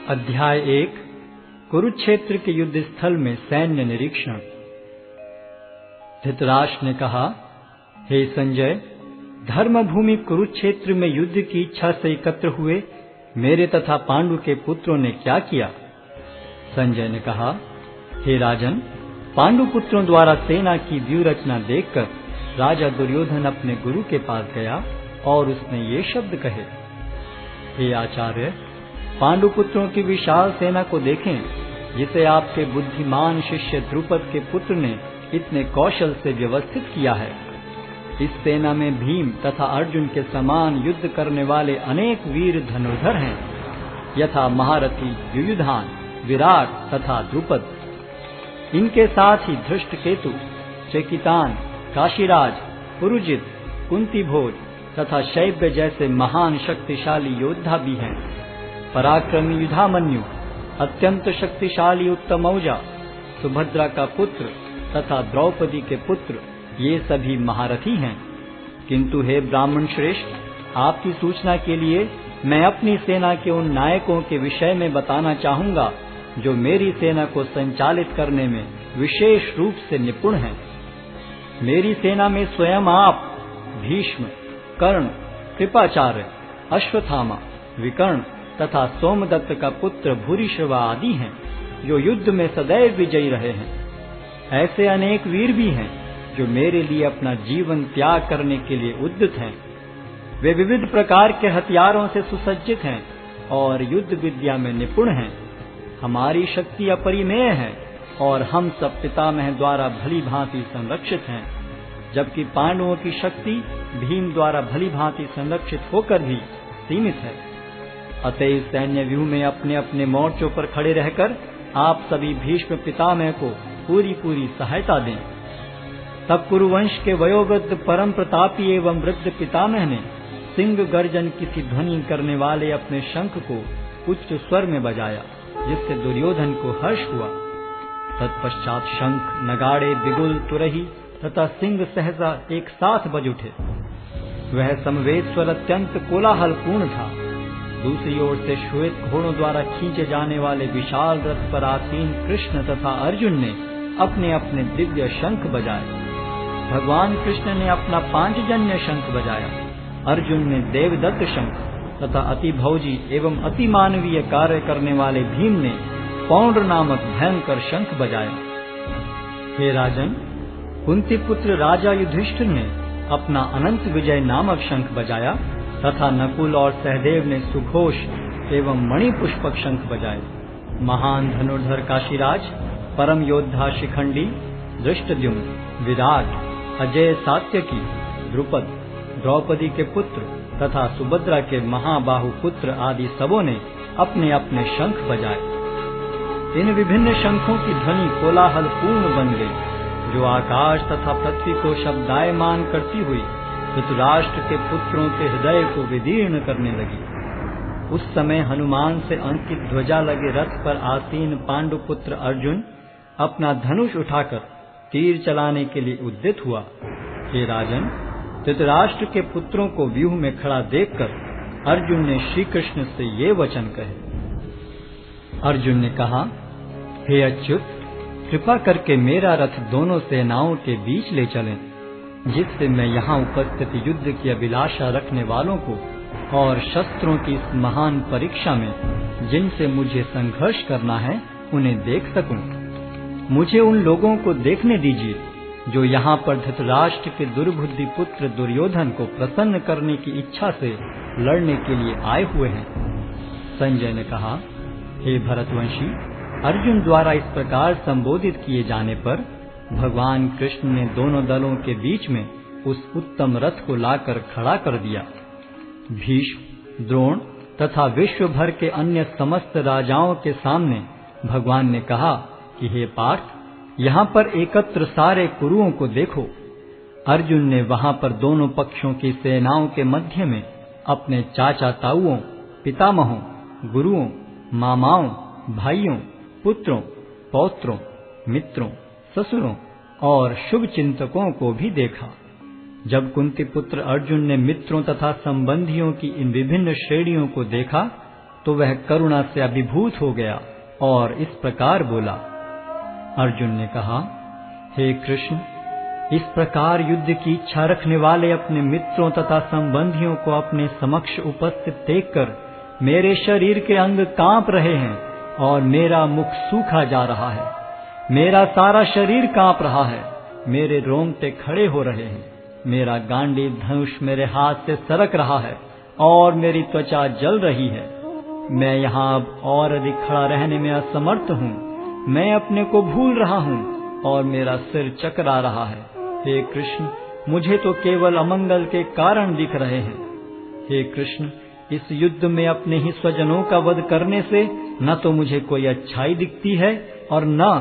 अध्याय 1 कुरुक्षेत्र के युद्ध स्थल में सैन्य निरीक्षण। धृतराष्ट्र ने कहा, हे संजय, धर्मभूमि कुरुक्षेत्र में युद्ध की इच्छा से एकत्र हुए मेरे तथा पांडु के पुत्रों ने क्या किया? संजय ने कहा, हे राजन, पांडु पुत्रों द्वारा सेना की व्यूह रचना देखकर राजा दुर्योधन अपने गुरु के पास गया और उसने ये शब्द कहे, हे आचार्य, पांडु पुत्रों की विशाल सेना को देखें, जिसे आपके बुद्धिमान शिष्य द्रुपद के पुत्र ने इतने कौशल से व्यवस्थित किया है। इस सेना में भीम तथा अर्जुन के समान युद्ध करने वाले अनेक वीर धनुर्धर हैं, यथा महारथी युयुधान, विराट तथा द्रुपद। इनके साथ ही धृष्टकेतु, चेकितान, काशीराज, पुरुजित, कुंतीभोज तथा शैब्य जैसे महान शक्तिशाली योद्धा भी हैं। पराक्रमी युधामन्यु, अत्यंत शक्तिशाली उत्तमौजा, सुभद्रा का पुत्र तथा द्रौपदी के पुत्र, ये सभी महारथी हैं। किंतु हे ब्राह्मण श्रेष्ठ, आपकी सूचना के लिए मैं अपनी सेना के उन नायकों के विषय में बताना चाहूंगा जो मेरी सेना को संचालित करने में विशेष रूप से निपुण हैं। मेरी सेना में स्वयं आप, भीष्म, कर्ण, कृपाचार्य, अश्वत्थामा, विकर्ण तथा सोमदत्त का पुत्र भूरिश्रवा आदि हैं, जो युद्ध में सदैव विजयी रहे हैं। ऐसे अनेक वीर भी हैं जो मेरे लिए अपना जीवन त्याग करने के लिए उद्यत हैं। वे विविध प्रकार के हथियारों से सुसज्जित हैं और युद्ध विद्या में निपुण हैं। हमारी शक्ति अपरिमेय है और हम सब पितामह द्वारा भली भांति संरक्षित हैं, जबकि पांडवों की शक्ति भीम द्वारा भली भांति संरक्षित होकर भी सीमित है। अतएव सैन्य व्यूह में अपने अपने मोर्चों पर खड़े रहकर आप सभी भीष्म पितामह को पूरी पूरी सहायता दें। तब कुरुवंश के वयोवृद्ध परम प्रतापी एवं वृद्ध पितामह ने सिंह गर्जन की सी ध्वनि करने वाले अपने शंख को उच्च स्वर में बजाया, जिससे दुर्योधन को हर्ष हुआ। तत्पश्चात शंख, नगाड़े, बिगुल, तुरही तथा सिंह सहसा एक साथ बज उठे। वह समवेत स्वर अत्यंत कोलाहलपूर्ण था। दूसरी ओर से श्वेत घोड़ों द्वारा खींचे जाने वाले विशाल रथ पर आसीन कृष्ण तथा अर्जुन ने अपने अपने दिव्य शंख बजाए। भगवान कृष्ण ने अपना पांचजन्य शंख बजाया, अर्जुन ने देवदत्त शंख तथा अति भौजी एवं अति मानवीय कार्य करने वाले भीम ने पौंड्र नामक भयंकर शंख बजाया। हे राजन, कुंती पुत्र राजा युधिष्ठिर ने अपना अनंत विजय नामक शंख बजाया तथा नकुल और सहदेव ने सुघोष एवं मणिपुष्पक शंख बजाए। महान धनुर्धर काशीराज, परम योद्धा शिखंडी, धृष्टद्युम्न, विराट, अजय सात्यकी, द्रुपद, द्रौपदी के पुत्र तथा सुभद्रा के महाबाहु पुत्र आदि सबों ने अपने अपने शंख बजाए। इन विभिन्न शंखों की ध्वनि कोलाहल पूर्ण बन गई, जो आकाश तथा पृथ्वी को शब्दायमान करती हुई धृतराष्ट्र के पुत्रों के हृदय को विदीर्ण करने लगी। उस समय हनुमान से अंकित ध्वजा लगे रथ पर आसीन पांडु पुत्र अर्जुन अपना धनुष उठाकर तीर चलाने के लिए उद्यत हुआ। हे राजन, धृतराष्ट्र के पुत्रों को व्यूह में खड़ा देखकर अर्जुन ने श्री कृष्ण से ये वचन कहे। अर्जुन ने कहा, हे अच्युत, कृपा करके मेरा रथ दोनों सेनाओं के बीच ले चलें, जिससे मैं यहाँ उपस्थित युद्ध की अभिलाषा रखने वालों को और शस्त्रों की इस महान परीक्षा में जिनसे मुझे संघर्ष करना है उन्हें देख सकूं। मुझे उन लोगों को देखने दीजिए जो यहाँ पर धृतराष्ट्र के दुर्बुद्धि पुत्र दुर्योधन को प्रसन्न करने की इच्छा से लड़ने के लिए आए हुए हैं। संजय ने कहा, हे भरतवंशी, अर्जुन द्वारा इस प्रकार संबोधित किए जाने पर भगवान कृष्ण ने दोनों दलों के बीच में उस उत्तम रथ को लाकर खड़ा कर दिया। भीष्म, द्रोण तथा विश्व भर के अन्य समस्त राजाओं के सामने भगवान ने कहा कि हे पार्थ, यहाँ पर एकत्र सारे कुरुओं को देखो। अर्जुन ने वहाँ पर दोनों पक्षों की सेनाओं के मध्य में अपने चाचा ताऊओं, पितामहों, गुरुओं, मामाओं, भाइयों, पुत्रों, पौत्रों, मित्रों, ससुरों और शुभ चिंतकों को भी देखा। जब कुंती पुत्र अर्जुन ने मित्रों तथा संबंधियों की इन विभिन्न श्रेणियों को देखा तो वह करुणा से अभिभूत हो गया और इस प्रकार बोला। अर्जुन ने कहा, हे कृष्ण, इस प्रकार युद्ध की इच्छा रखने वाले अपने मित्रों तथा संबंधियों को अपने समक्ष उपस्थित देखकर मेरे शरीर के अंग कांप रहे हैं और मेरा मुख सूखा जा रहा है। मेरा सारा शरीर कांप रहा है, मेरे रोंगटे खड़े हो रहे हैं, मेरा गांडीव धनुष मेरे हाथ से सरक रहा है और मेरी त्वचा जल रही है। मैं यहाँ अब और अधिक खड़ा रहने में असमर्थ हूँ। मैं अपने को भूल रहा हूँ और मेरा सिर चकरा रहा है। हे कृष्ण, मुझे तो केवल अमंगल के कारण दिख रहे हैं। हे कृष्ण, इस युद्ध में अपने ही स्वजनों का वध करने से न तो मुझे कोई अच्छाई दिखती है और न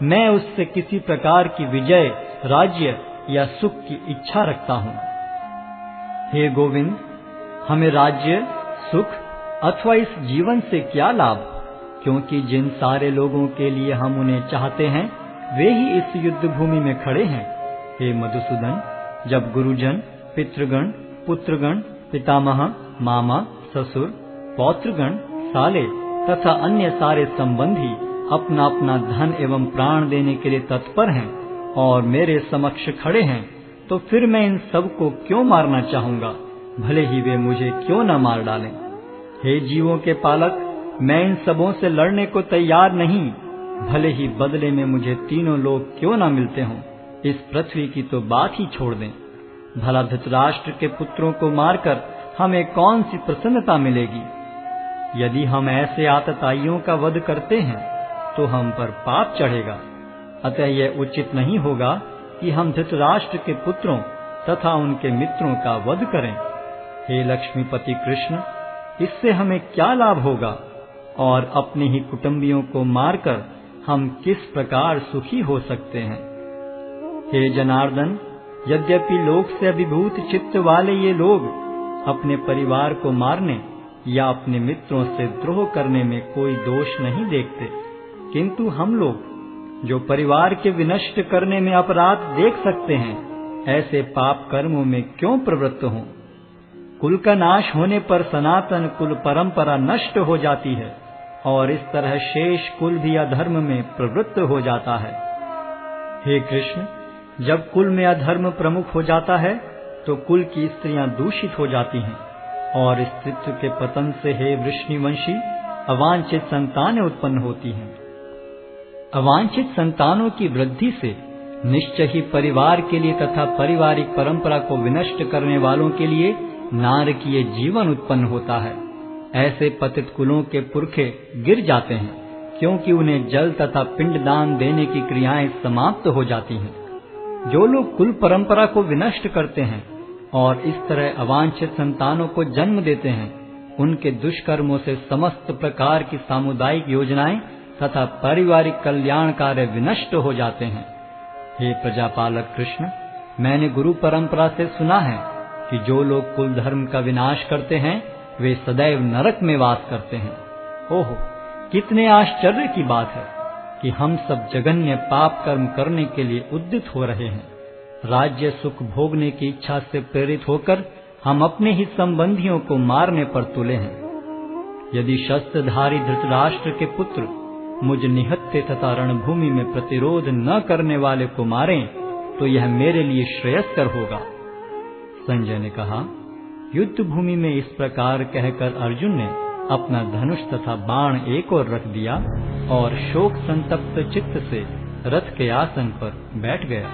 मैं उससे किसी प्रकार की विजय, राज्य या सुख की इच्छा रखता हूँ। हे गोविंद, हमें राज्य, सुख अथवा इस जीवन से क्या लाभ, क्योंकि जिन सारे लोगों के लिए हम उन्हें चाहते हैं वे ही इस युद्ध भूमि में खड़े हैं। हे मधुसूदन, जब गुरुजन, पितृगण, पुत्रगण, पितामह, मामा, ससुर, पौत्रगण, साले तथा अन्य सारे संबंधी अपना अपना धन एवं प्राण देने के लिए तत्पर हैं और मेरे समक्ष खड़े हैं, तो फिर मैं इन सब को क्यों मारना चाहूंगा, भले ही वे मुझे क्यों न मार डालें। हे जीवों के पालक, मैं इन सबों से लड़ने को तैयार नहीं, भले ही बदले में मुझे तीनों लोग क्यों न मिलते हों। इस पृथ्वी की तो बात ही छोड़ दें। भला धृतराष्ट्र के पुत्रों को मारकर हमें कौन सी प्रसन्नता मिलेगी। यदि हम ऐसे आतताइयों का वध करते हैं तो हम पर पाप चढ़ेगा। अतः यह उचित नहीं होगा कि हम धृतराष्ट्र के पुत्रों तथा उनके मित्रों का वध करें। हे लक्ष्मीपति कृष्ण, इससे हमें क्या लाभ होगा और अपने ही कुटुंबियों को मारकर हम किस प्रकार सुखी हो सकते हैं। हे जनार्दन, यद्यपि लोक से अभिभूत चित्त वाले ये लोग अपने परिवार को मारने या अपने मित्रों से द्रोह करने में कोई दोष नहीं देखते, किंतु हम लोग जो परिवार के विनष्ट करने में अपराध देख सकते हैं, ऐसे पाप कर्मों में क्यों प्रवृत्त हों। कुल का नाश होने पर सनातन कुल परंपरा नष्ट हो जाती है और इस तरह शेष कुल भी अधर्म में प्रवृत्त हो जाता है। हे कृष्ण, जब कुल में अधर्म प्रमुख हो जाता है तो कुल की स्त्रियां दूषित हो जाती हैं और स्त्रीत्व के पतन से हे वृष्णिवंशी अवांछित संतानें उत्पन्न होती हैं। अवांछित संतानों की वृद्धि से निश्चय ही परिवार के लिए तथा पारिवारिक परंपरा को विनष्ट करने वालों के लिए नारकीय जीवन उत्पन्न होता है। ऐसे पतित कुलों के पुरखे गिर जाते हैं, क्योंकि उन्हें जल तथा पिंडदान देने की क्रियाएं समाप्त हो जाती हैं। जो लोग कुल परंपरा को विनष्ट करते हैं और इस तरह अवांछित संतानों को जन्म देते हैं, उनके दुष्कर्मों से समस्त प्रकार की सामुदायिक योजनाएं तथा पारिवारिक कल्याण कार्य विनष्ट हो जाते हैं। हे प्रजापालक कृष्ण, मैंने गुरु परंपरा से सुना है कि जो लोग कुल धर्म का विनाश करते हैं वे सदैव नरक में वास करते हैं। ओहो, कितने आश्चर्य की बात है कि हम सब जघन्य पाप कर्म करने के लिए उद्यत हो रहे हैं। राज्य सुख भोगने की इच्छा से प्रेरित होकर हम अपने ही संबंधियों को मारने पर तुले हैं। यदि शस्त्रधारी धृतराष्ट्र के पुत्र मुझ निहत्थे तथा रणभूमि में प्रतिरोध न करने वाले को मारें तो यह मेरे लिए श्रेयस्कर होगा। संजय ने कहा, युद्ध भूमि में इस प्रकार कहकर अर्जुन ने अपना धनुष तथा बाण एक ओर रख दिया और शोक संतप्त चित्त से रथ के आसन पर बैठ गया।